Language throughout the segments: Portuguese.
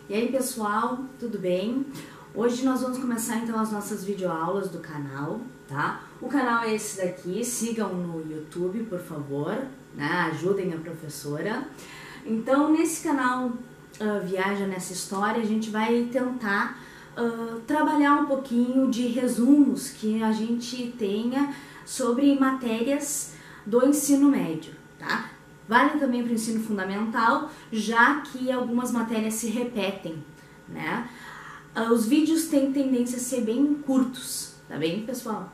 E aí pessoal, tudo bem? Hoje nós vamos começar então as nossas videoaulas do canal, tá? O canal é esse daqui, sigam no YouTube, por favor, né? Ajudem a professora. Então nesse canal Viaja Nessa História, a gente vai tentar trabalhar um pouquinho de resumos que a gente tenha sobre matérias do ensino médio, tá? Vale também para o ensino fundamental, já que algumas matérias se repetem, né? Os vídeos têm tendência a ser bem curtos, tá bem, pessoal?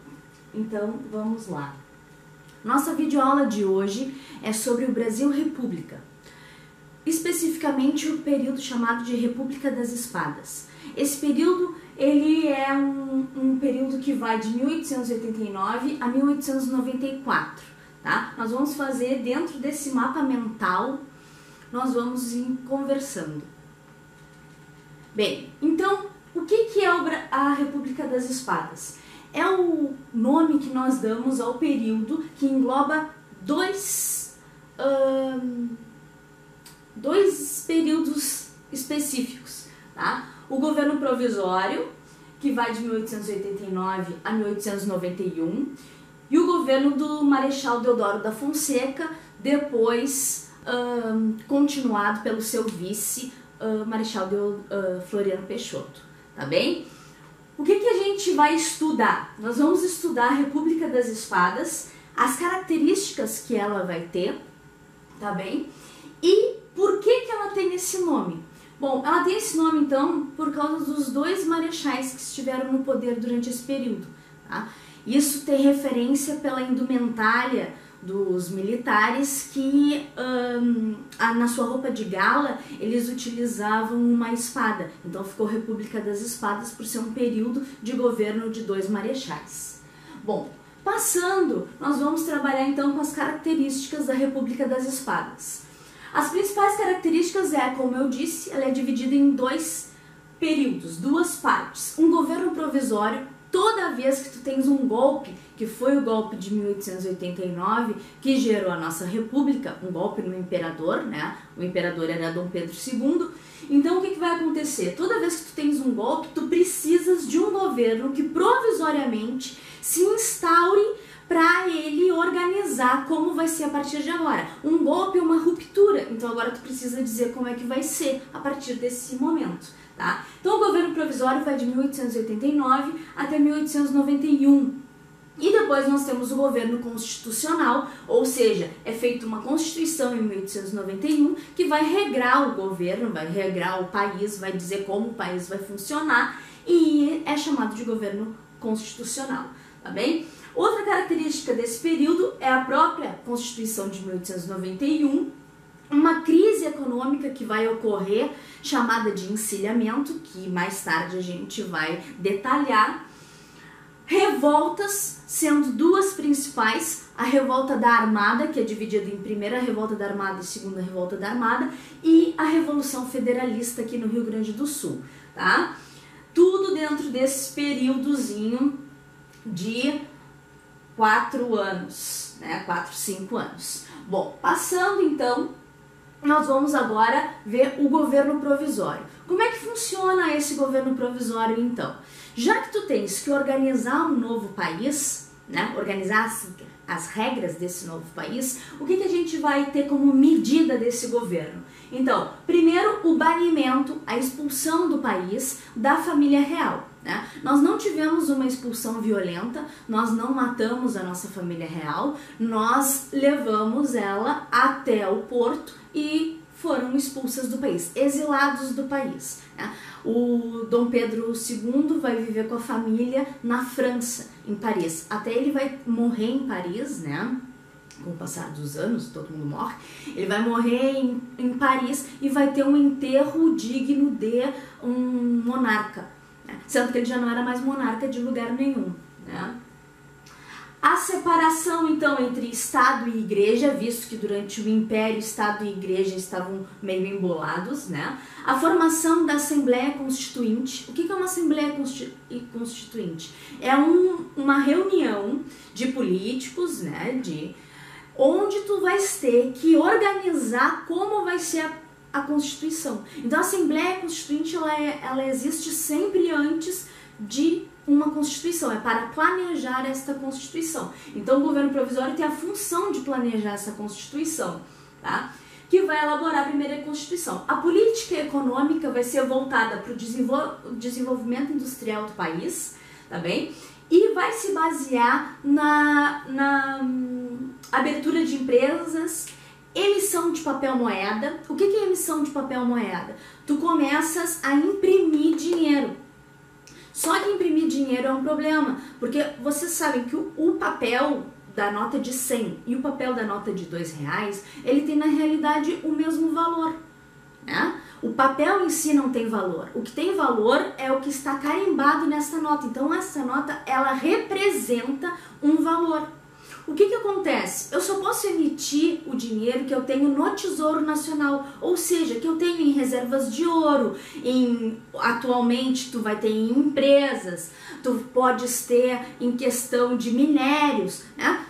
Então, vamos lá. Nossa videoaula de hoje é sobre o Brasil República, especificamente o período chamado de República das Espadas. Esse período, ele é um período que vai de 1889 a 1894. Tá? Nós vamos fazer dentro desse mapa mental, nós vamos ir conversando. Bem, então, o que é a República das Espadas? É o nome que nós damos ao período que engloba dois períodos específicos. Tá? O governo provisório, que vai de 1889 a 1891, e o governo do Marechal Deodoro da Fonseca, depois continuado pelo seu vice, Marechal Floriano Peixoto, tá bem? O que a gente vai estudar? Nós vamos estudar a República das Espadas, as características que ela vai ter, tá bem? E por que ela tem esse nome? Bom, ela tem esse nome então por causa dos dois marechais que estiveram no poder durante esse período, tá? Isso tem referência pela indumentária dos militares que na sua roupa de gala eles utilizavam uma espada. Então ficou República das Espadas por ser um período de governo de dois marechais. Bom, passando, nós vamos trabalhar então com as características da República das Espadas. As principais características como eu disse, ela é dividida em dois períodos, duas partes. Um governo provisório. Toda vez que tu tens um golpe, que foi o golpe de 1889, que gerou a nossa república, um golpe no imperador, né? O imperador era Dom Pedro II. Então o que vai acontecer? Toda vez que tu tens um golpe, tu precisas de um governo que provisoriamente se instaure para ele organizar como vai ser a partir de agora. Um golpe é uma ruptura, então agora tu precisa dizer como é que vai ser a partir desse momento. Tá? Então o governo provisório vai de 1889 até 1891 e depois nós temos o governo constitucional, ou seja, é feita uma constituição em 1891 que vai regrar o governo, vai regrar o país, vai dizer como o país vai funcionar e é chamado de governo constitucional, tá bem? Outra característica desse período é a própria Constituição de 1891, uma crise econômica que vai ocorrer, chamada de encilhamento, que mais tarde a gente vai detalhar. Revoltas, sendo duas principais, a revolta da Armada, que é dividida em primeira revolta da Armada e segunda revolta da Armada, e a Revolução Federalista aqui no Rio Grande do Sul, tá? Tudo dentro desse períodozinho de 4 anos, né? 4, 5 anos. Bom, passando então, nós vamos agora ver o governo provisório. Como é que funciona esse governo provisório então? Já que tu tens que organizar um novo país, né? Organizar as regras desse novo país, o que a gente vai ter como medida desse governo? Então, primeiro o banimento, a expulsão do país da família real. Né? Nós não tivemos uma expulsão violenta, nós não matamos a nossa família real, nós levamos ela até o porto e foram expulsas do país, exilados do país. Né? O Dom Pedro II vai viver com a família na França, em Paris, até ele vai morrer em Paris, né? Com o passar dos anos, todo mundo morre, ele vai morrer em Paris e vai ter um enterro digno de um monarca. Sendo que ele já não era mais monarca de lugar nenhum, né? A separação, então, entre Estado e Igreja, visto que durante o Império, Estado e Igreja estavam meio embolados, né? A formação da Assembleia Constituinte. O que é uma Assembleia Constituinte? É uma reunião de políticos, né? Onde tu vais ter que organizar como vai ser a Constituição. Então a Assembleia Constituinte ela existe sempre antes de uma Constituição, é para planejar esta Constituição. Então o governo provisório tem a função de planejar essa Constituição, tá? Que vai elaborar a primeira Constituição. A política econômica vai ser voltada para o desenvolvimento industrial do país, tá bem? E vai se basear na abertura de empresas, emissão de papel moeda. O que é emissão de papel moeda? Tu começas a imprimir dinheiro. Só que imprimir dinheiro é um problema, porque vocês sabem que o papel da nota de 100 e o papel da nota de R$2, ele tem na realidade o mesmo valor, né? O papel em si não tem valor. O que tem valor é o que está carimbado nessa nota. Então essa nota, ela representa um valor. O que acontece? Eu só posso emitir o dinheiro que eu tenho no Tesouro Nacional, ou seja, que eu tenho em reservas de ouro, atualmente tu vai ter em empresas, tu podes ter em questão de minérios, né?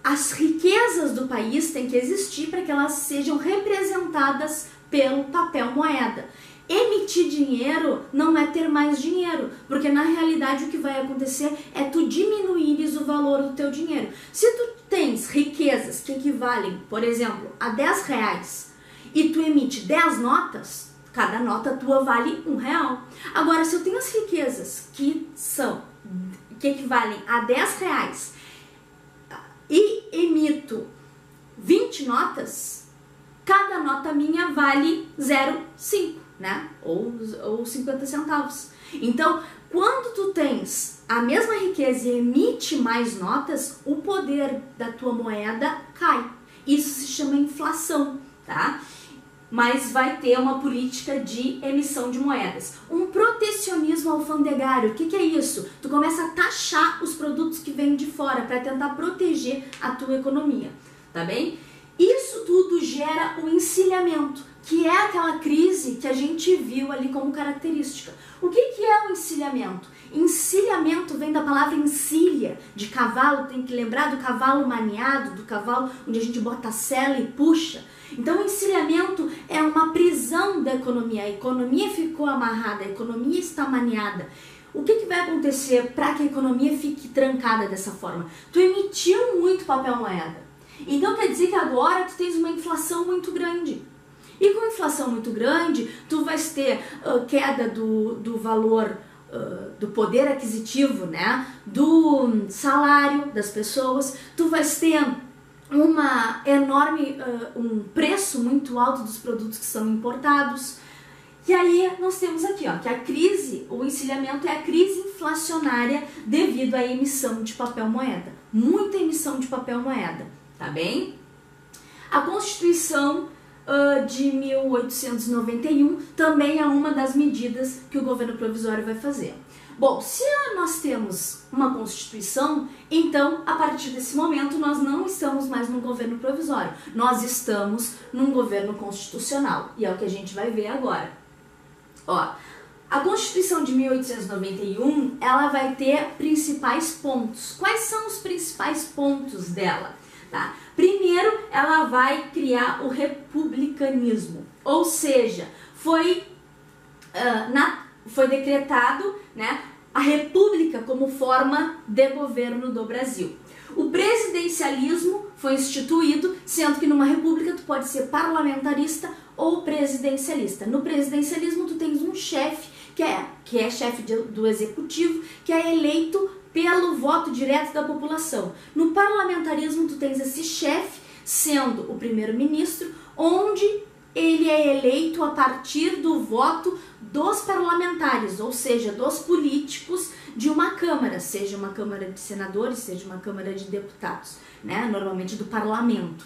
As riquezas do país têm que existir para que elas sejam representadas pelo papel moeda. Emitir dinheiro não é ter mais dinheiro, porque na realidade o que vai acontecer é tu diminuires o valor do teu dinheiro. Se tu tens riquezas que equivalem, por exemplo, a R$10 e tu emite 10 notas, cada nota tua vale R$1. Agora, se eu tenho as riquezas que equivalem a R$10 e emito 20 notas, cada nota minha vale 0,5, né? Ou 50 centavos. Então, quando tu tens a mesma riqueza e emite mais notas, o poder da tua moeda cai. Isso se chama inflação, tá? Mas vai ter uma política de emissão de moedas. Um protecionismo alfandegário, o que é isso? Tu começa a taxar os produtos que vêm de fora para tentar proteger a tua economia, tá bem? Isso tudo gera o encilhamento, que é aquela crise que a gente viu ali como característica. O que é o encilhamento? Encilhamento vem da palavra encilha, de cavalo, tem que lembrar do cavalo maniado, do cavalo onde a gente bota a sela e puxa. Então o encilhamento é uma prisão da economia, a economia ficou amarrada, a economia está maniada. O que vai acontecer para que a economia fique trancada dessa forma? Tu emitiu muito papel moeda. Então quer dizer que agora tu tens uma inflação muito grande. E com inflação muito grande, tu vais ter queda do valor, do poder aquisitivo, né? Do salário das pessoas. Tu vais ter uma enorme, um preço muito alto dos produtos que são importados. E aí nós temos aqui, ó, que a crise, o encilhamento é a crise inflacionária devido à emissão de papel moeda. Muita emissão de papel moeda. Tá bem? A Constituição de 1891 também é uma das medidas que o governo provisório vai fazer. Bom, se nós temos uma Constituição, então, a partir desse momento, nós não estamos mais num governo provisório. Nós estamos num governo constitucional. E é o que a gente vai ver agora. Ó, a Constituição de 1891, ela vai ter principais pontos. Quais são os principais pontos dela? Tá? Primeiro, ela vai criar o republicanismo, ou seja, foi decretado, né, a república como forma de governo do Brasil. O presidencialismo foi instituído, sendo que numa república tu pode ser parlamentarista ou presidencialista. No presidencialismo tu tens um chefe, que é chefe do executivo, que é eleito pelo voto direto da população. No parlamentarismo, tu tens esse chefe sendo o primeiro-ministro, onde ele é eleito a partir do voto dos parlamentares, ou seja, dos políticos de uma câmara, seja uma câmara de senadores, seja uma câmara de deputados, né? Normalmente do parlamento.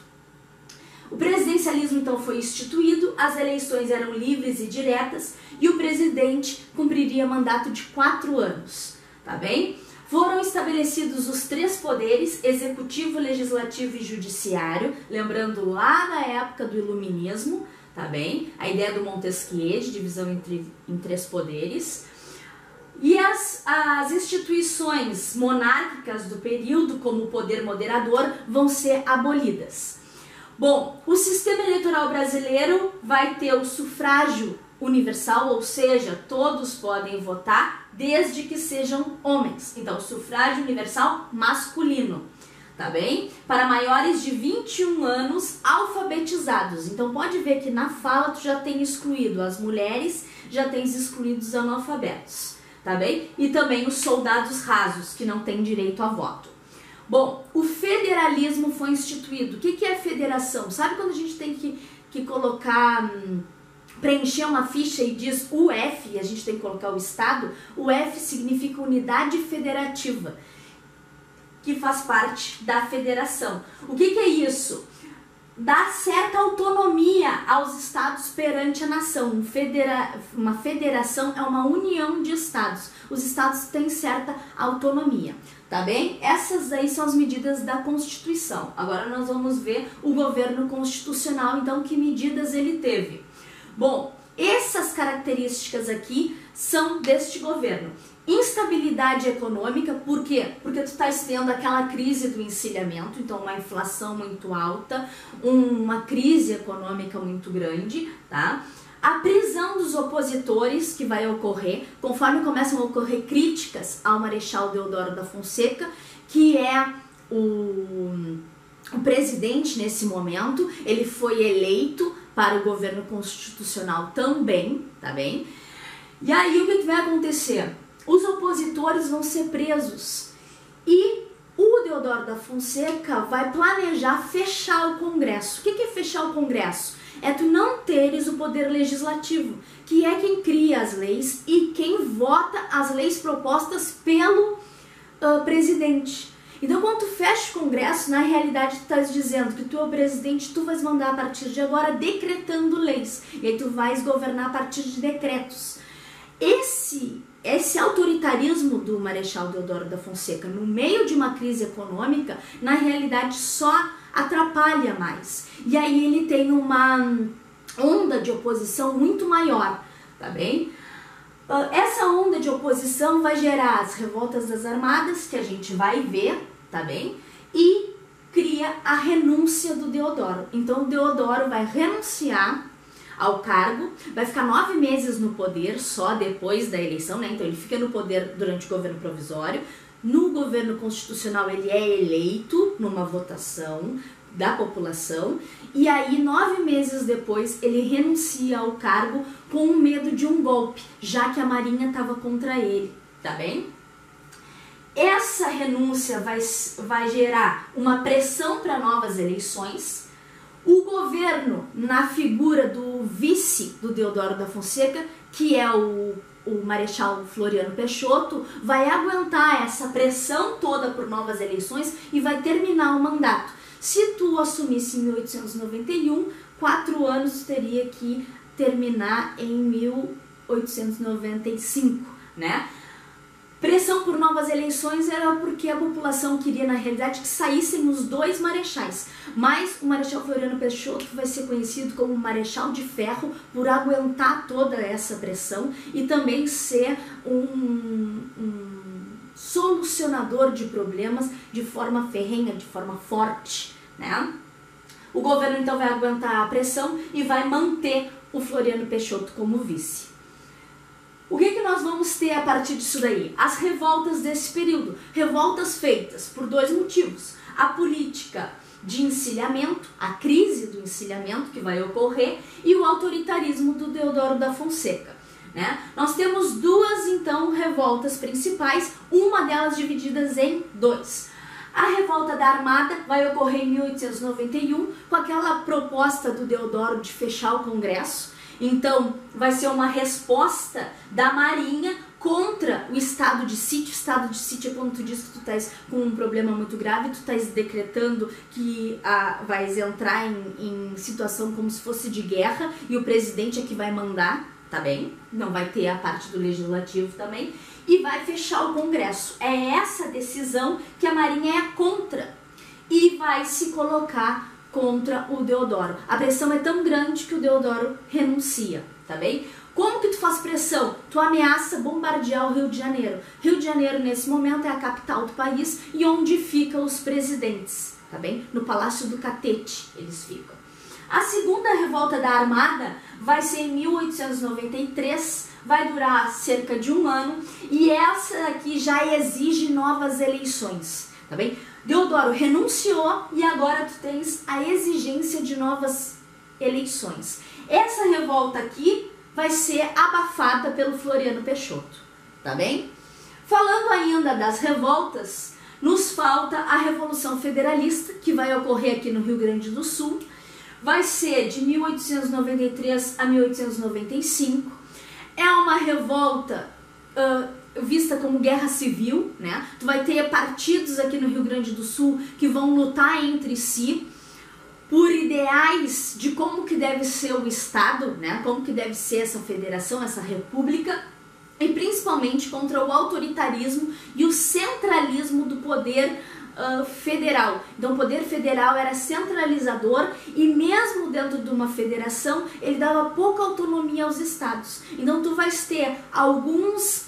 O presidencialismo então foi instituído, as eleições eram livres e diretas e o presidente cumpriria mandato de 4 anos, tá bem? Foram estabelecidos os 3 poderes, executivo, legislativo e judiciário, lembrando lá da época do iluminismo, tá bem? A ideia do Montesquieu, de divisão em 3 poderes. E as instituições monárquicas do período, como o poder moderador, vão ser abolidas. Bom, o sistema eleitoral brasileiro vai ter o sufrágio universal, ou seja, todos podem votar desde que sejam homens. Então, sufrágio universal masculino, tá bem? Para maiores de 21 anos alfabetizados. Então, pode ver que na fala tu já tem excluído as mulheres, já tens excluído os analfabetos, tá bem? E também os soldados rasos, que não têm direito a voto. Bom, o federalismo foi instituído. O que é federação? Sabe quando a gente tem que colocar... preencher uma ficha e diz UF, e a gente tem que colocar o estado? O F significa unidade federativa, que faz parte da federação. O que é isso? Dá certa autonomia aos estados perante a nação. Uma federação é uma união de estados. Os estados têm certa autonomia, tá bem? Essas aí são as medidas da Constituição. Agora nós vamos ver o governo constitucional, então, que medidas ele teve. Bom, essas características aqui são deste governo. Instabilidade econômica, por quê? Porque tu estás tendo aquela crise do encilhamento, então uma inflação muito alta, uma crise econômica muito grande, tá? A prisão dos opositores que vai ocorrer, conforme começam a ocorrer críticas ao Marechal Deodoro da Fonseca, que é o presidente nesse momento. Ele foi eleito para o governo constitucional também, tá bem? E aí o que vai acontecer? Os opositores vão ser presos e o Deodoro da Fonseca vai planejar fechar o Congresso. O que é fechar o Congresso? É tu não teres o poder legislativo, que é quem cria as leis e quem vota as leis propostas pelo presidente. Então, quando tu fecha o Congresso, na realidade tu estás dizendo que tu é o presidente, tu vais mandar a partir de agora decretando leis. E aí tu vais governar a partir de decretos. Esse autoritarismo do Marechal Deodoro da Fonseca, no meio de uma crise econômica, na realidade só atrapalha mais. E aí ele tem uma onda de oposição muito maior, tá bem? Essa onda de oposição vai gerar as revoltas das armadas, que a gente vai ver, tá bem? E cria a renúncia do Deodoro. Então o Deodoro vai renunciar ao cargo, vai ficar 9 meses no poder só depois da eleição, né? Então ele fica no poder durante o governo provisório. No governo constitucional ele é eleito numa votação da população e aí 9 meses depois ele renuncia ao cargo com medo de um golpe, já que a Marinha estava contra ele, tá bem? Essa renúncia vai gerar uma pressão para novas eleições. O governo, na figura do vice do Deodoro da Fonseca, que é o Marechal Floriano Peixoto, vai aguentar essa pressão toda por novas eleições e vai terminar o mandato. Se tu assumisse em 1891, 4 anos tu teria que terminar em 1895, né? Pressão por novas eleições era porque a população queria, na realidade, que saíssem os 2 marechais. Mas o Marechal Floriano Peixoto vai ser conhecido como Marechal de Ferro por aguentar toda essa pressão e também ser um solucionador de problemas de forma ferrenha, de forma forte, né? O governo então vai aguentar a pressão e vai manter o Floriano Peixoto como vice. O que nós vamos ter a partir disso daí? As revoltas desse período. Revoltas feitas por 2 motivos. A política de encilhamento, a crise do encilhamento que vai ocorrer e o autoritarismo do Deodoro da Fonseca, né? Nós temos 2, então, revoltas principais, uma delas divididas em 2. A revolta da Armada vai ocorrer em 1891 com aquela proposta do Deodoro de fechar o Congresso. Então, vai ser uma resposta da Marinha contra o estado de sítio. Estado de sítio é quando tu diz que tu estás com um problema muito grave, tu estás decretando que vais entrar em situação como se fosse de guerra e o presidente é que vai mandar, tá bem? Não vai ter a parte do legislativo também. E vai fechar o Congresso. É essa decisão que a Marinha é contra e vai se colocar contra o Deodoro. A pressão é tão grande que o Deodoro renuncia, tá bem? Como que tu faz pressão? Tu ameaça bombardear o Rio de Janeiro. Rio de Janeiro, nesse momento, é a capital do país e onde ficam os presidentes, tá bem? No Palácio do Catete eles ficam. A segunda revolta da Armada vai ser em 1893, vai durar cerca de 1 ano, e essa aqui já exige novas eleições, tá bem? Deodoro renunciou e agora tu tens a exigência de novas eleições. Essa revolta aqui vai ser abafada pelo Floriano Peixoto, tá bem? Falando ainda das revoltas, nos falta a Revolução Federalista, que vai ocorrer aqui no Rio Grande do Sul. Vai ser de 1893 a 1895. É uma revolta vista como guerra civil, né? Tu vai ter partidos aqui no Rio Grande do Sul que vão lutar entre si por ideais de como que deve ser o Estado, né? Como que deve ser essa federação, essa república, e principalmente contra o autoritarismo e o centralismo do poder federal. Então o poder federal era centralizador e mesmo dentro de uma federação ele dava pouca autonomia aos estados. Então tu vais ter alguns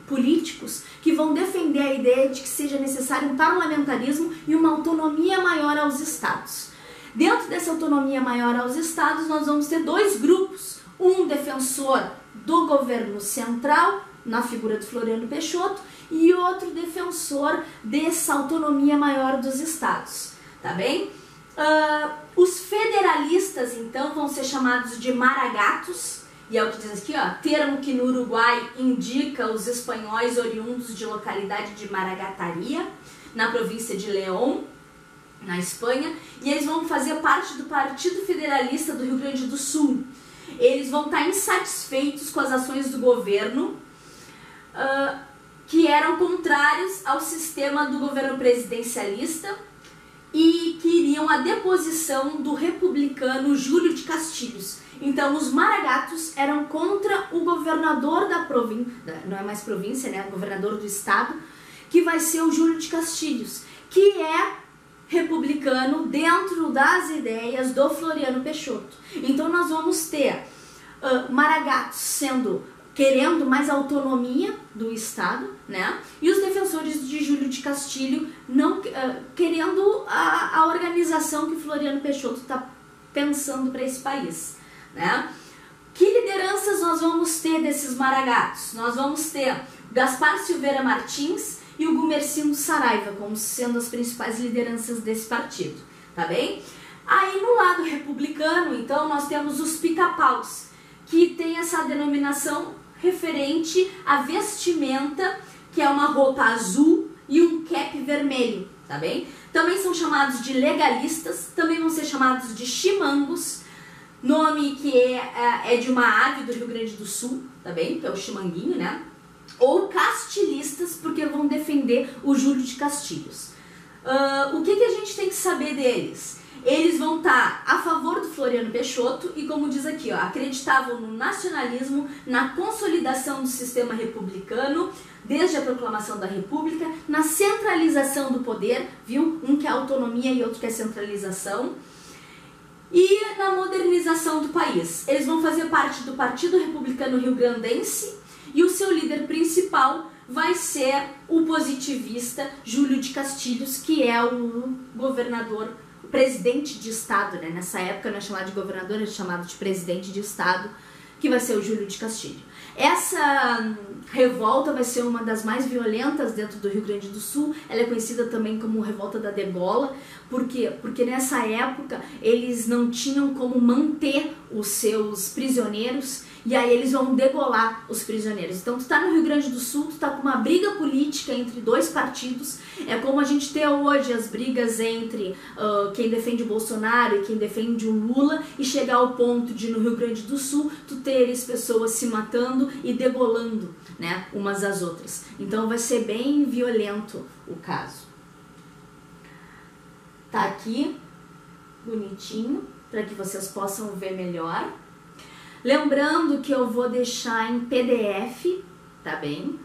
políticos que vão defender a ideia de que seja necessário um parlamentarismo e uma autonomia maior aos estados. Dentro dessa autonomia maior aos estados nós vamos ter dois grupos, um defensor do governo central, na figura do Floriano Peixoto, e outro defensor dessa autonomia maior dos estados, tá bem? Os federalistas, então, vão ser chamados de maragatos, e é o que diz aqui, ó, termo que no Uruguai indica os espanhóis oriundos de localidade de Maragataria, na província de León, na Espanha, e eles vão fazer parte do Partido Federalista do Rio Grande do Sul. Eles vão estar insatisfeitos com as ações do governo, que eram contrários ao sistema do governo presidencialista e queriam a deposição do republicano Júlio de Castilhos. Então os maragatos eram contra o governador da província, não é mais província, né, o governador do estado, que vai ser o Júlio de Castilhos, que é republicano dentro das ideias do Floriano Peixoto. Então nós vamos ter maragatos querendo mais autonomia do Estado, né? E os defensores de Júlio de Castilho não querendo a organização que Floriano Peixoto está pensando para esse país, né? Que lideranças nós vamos ter desses maragatos? Nós vamos ter Gaspar Silveira Martins e o Gumercindo Saraiva como sendo as principais lideranças desse partido, tá bem? Aí no lado republicano, então, nós temos os pica-paus, que tem essa denominação referente à vestimenta, que é uma roupa azul e um cap vermelho, tá bem? Também são chamados de legalistas, também vão ser chamados de chimangos, nome que é de uma ave do Rio Grande do Sul, tá bem? Que é o chimanguinho, né? Ou castilistas, porque vão defender o Júlio de Castilhos. O que a gente tem que saber deles? Eles vão estar a favor do Floriano Peixoto e, como diz aqui, ó, acreditavam no nacionalismo, na consolidação do sistema republicano, desde a proclamação da República, na centralização do poder, viu? Um que é autonomia e outro que é centralização, e na modernização do país. Eles vão fazer parte do Partido Republicano Rio-Grandense e o seu líder principal vai ser o positivista Júlio de Castilhos, que é o governador, o presidente de estado, né? Nessa época não é chamado de governador, é chamado de presidente de estado, que vai ser o Júlio de Castilho. Essa revolta vai ser uma das mais violentas dentro do Rio Grande do Sul. Ela é conhecida também como revolta da degola. Por quê? Porque nessa época eles não tinham como manter os seus prisioneiros e aí eles vão degolar os prisioneiros. Então tu tá no Rio Grande do Sul, tu tá com uma briga política entre dois partidos. É como a gente tem hoje as brigas entre quem defende o Bolsonaro e quem defende o Lula, e chegar ao ponto de no Rio Grande do Sul tu teres pessoas se matando e degolando, né, umas às outras. Então vai ser bem violento o caso. Tá aqui, bonitinho, para que vocês possam ver melhor. Lembrando que eu vou deixar em PDF, tá bem?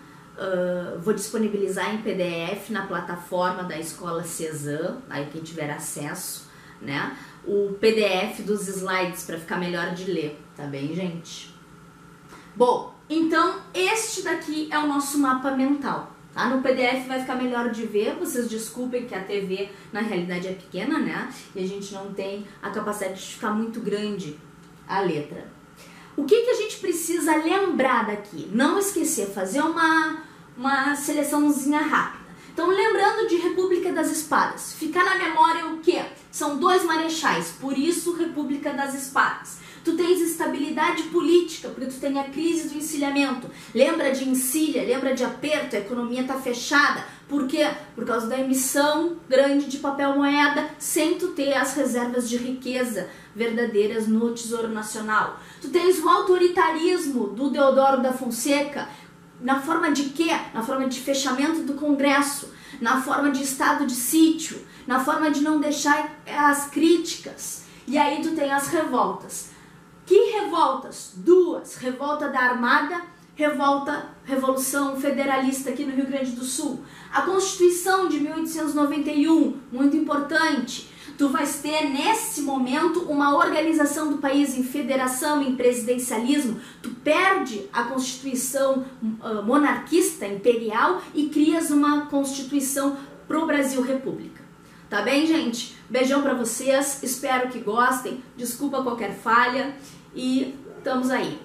Vou disponibilizar em PDF na plataforma da Escola Cezanne, aí quem tiver acesso, né? O PDF dos slides para ficar melhor de ler, tá bem, gente? Bom, então este daqui é o nosso mapa mental, Tá? No PDF vai ficar melhor de ver, vocês desculpem que a TV na realidade é pequena, né? E a gente não tem a capacidade de ficar muito grande a letra. O que a gente precisa lembrar daqui? Não esquecer, fazer uma seleçãozinha rápida. Então, lembrando de República das Espadas, ficar na memória o quê? São 2 marechais, por isso República das Espadas. Tu tens estabilidade política, porque tu tem a crise do encilhamento. Lembra de encilha, lembra de aperto, a economia está fechada. Por quê? Por causa da emissão grande de papel moeda, sem tu ter as reservas de riqueza verdadeiras no Tesouro Nacional. Tu tens o autoritarismo do Deodoro da Fonseca, na forma de quê? Na forma de fechamento do Congresso, na forma de estado de sítio, na forma de não deixar as críticas. E aí tu tem as revoltas. Que revoltas? 2. Revolta da Armada, Revolução Federalista aqui no Rio Grande do Sul. A Constituição de 1891, muito importante. Tu vais ter nesse momento uma organização do país em federação, em presidencialismo. Tu perde a Constituição monarquista, imperial, e crias uma Constituição pro Brasil República. Tá bem, gente? Beijão pra vocês, espero que gostem, desculpa qualquer falha e estamos aí.